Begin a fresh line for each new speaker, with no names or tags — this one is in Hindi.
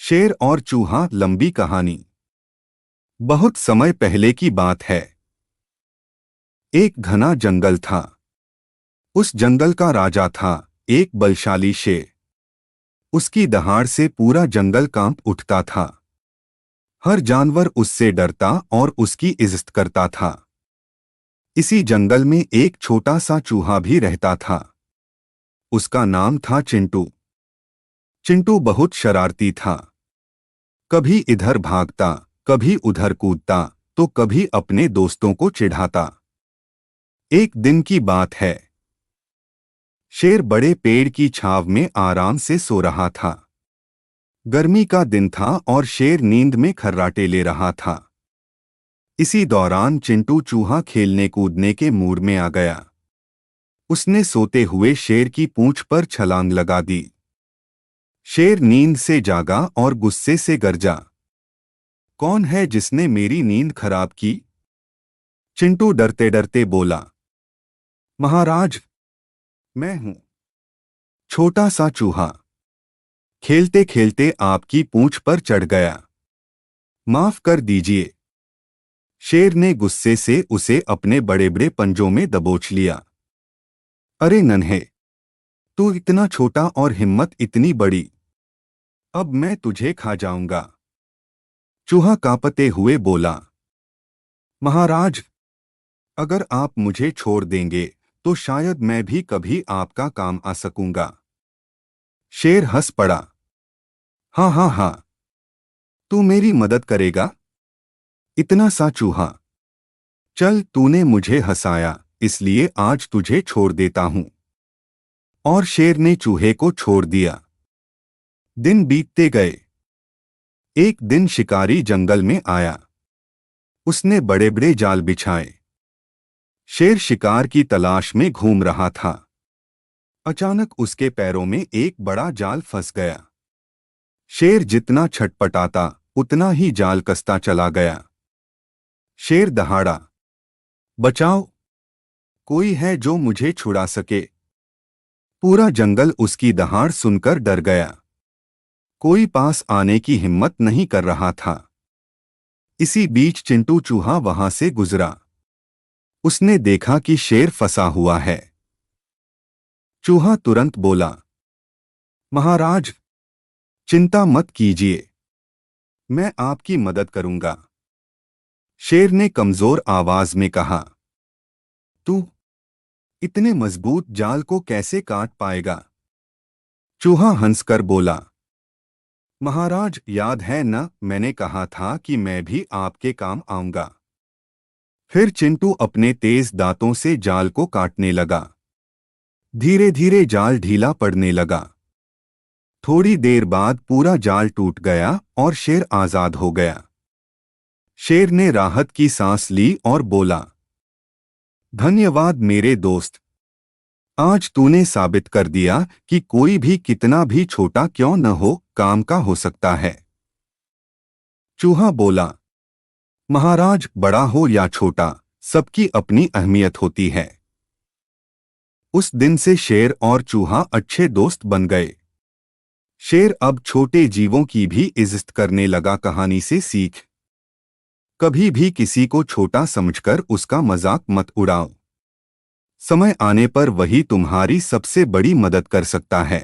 शेर और चूहा लंबी कहानी। बहुत समय पहले की बात है। एक घना जंगल था। उस जंगल का राजा था एक बलशाली शेर। उसकी दहाड़ से पूरा जंगल कांप उठता था। हर जानवर उससे डरता और उसकी इज्जत करता था। इसी जंगल में एक छोटा सा चूहा भी रहता था। उसका नाम था चिंटू। चिंटू बहुत शरारती था। कभी इधर भागता, कभी उधर कूदता, तो कभी अपने दोस्तों को चिढ़ाता। एक दिन की बात है। शेर बड़े पेड़ की छांव में आराम से सो रहा था। गर्मी का दिन था और शेर नींद में खर्राटे ले रहा था। इसी दौरान चिंटू चूहा खेलने कूदने के मूड में आ गया। उसने सोते हुए शेर की पूंछ पर छलांग लगा दी। शेर नींद से जागा और गुस्से से गरजा, कौन है जिसने मेरी नींद खराब की? चिंटू डरते डरते बोला, महाराज, मैं हूं, छोटा सा चूहा। खेलते खेलते आपकी पूंछ पर चढ़ गया। माफ कर दीजिए। शेर ने गुस्से से उसे अपने बड़े बड़े पंजों में दबोच लिया। अरे नन्हे, तू इतना छोटा और हिम्मत इतनी बड़ी, अब मैं तुझे खा जाऊंगा। चूहा कांपते हुए बोला, महाराज, अगर आप मुझे छोड़ देंगे तो शायद मैं भी कभी आपका काम आ सकूंगा। शेर हंस पड़ा, हाँ हाँ हाँ, तू मेरी मदद करेगा? इतना सा चूहा। चल, तूने मुझे हंसाया, इसलिए आज तुझे छोड़ देता हूं। और शेर ने चूहे को छोड़ दिया। दिन बीतते गए। एक दिन शिकारी जंगल में आया। उसने बड़े बड़े जाल बिछाए। शेर शिकार की तलाश में घूम रहा था। अचानक उसके पैरों में एक बड़ा जाल फंस गया। शेर जितना छटपटाता उतना ही जाल कसता चला गया। शेर दहाड़ा, बचाओ, कोई है जो मुझे छुड़ा सके? पूरा जंगल उसकी दहाड़ सुनकर डर गया। कोई पास आने की हिम्मत नहीं कर रहा था। इसी बीच चिंटू चूहा वहां से गुजरा। उसने देखा कि शेर फंसा हुआ है। चूहा तुरंत बोला, महाराज, चिंता मत कीजिए, मैं आपकी मदद करूंगा। शेर ने कमजोर आवाज में कहा, तू इतने मजबूत जाल को कैसे काट पाएगा? चूहा हंसकर बोला, महाराज, याद है न, मैंने कहा था कि मैं भी आपके काम आऊंगा। फिर चिंटू अपने तेज दांतों से जाल को काटने लगा। धीरे धीरे जाल ढीला पड़ने लगा। थोड़ी देर बाद पूरा जाल टूट गया और शेर आजाद हो गया। शेर ने राहत की सांस ली और बोला, धन्यवाद मेरे दोस्त, आज तूने साबित कर दिया कि कोई भी कितना भी छोटा क्यों न हो, काम का हो सकता है। चूहा बोला, महाराज, बड़ा हो या छोटा, सबकी अपनी अहमियत होती है। उस दिन से शेर और चूहा अच्छे दोस्त बन गए। शेर अब छोटे जीवों की भी इज्जत करने लगा। कहानी से सीख, कभी भी किसी को छोटा समझकर उसका मजाक मत उड़ाओ। समय आने पर वही तुम्हारी सबसे बड़ी मदद कर सकता है।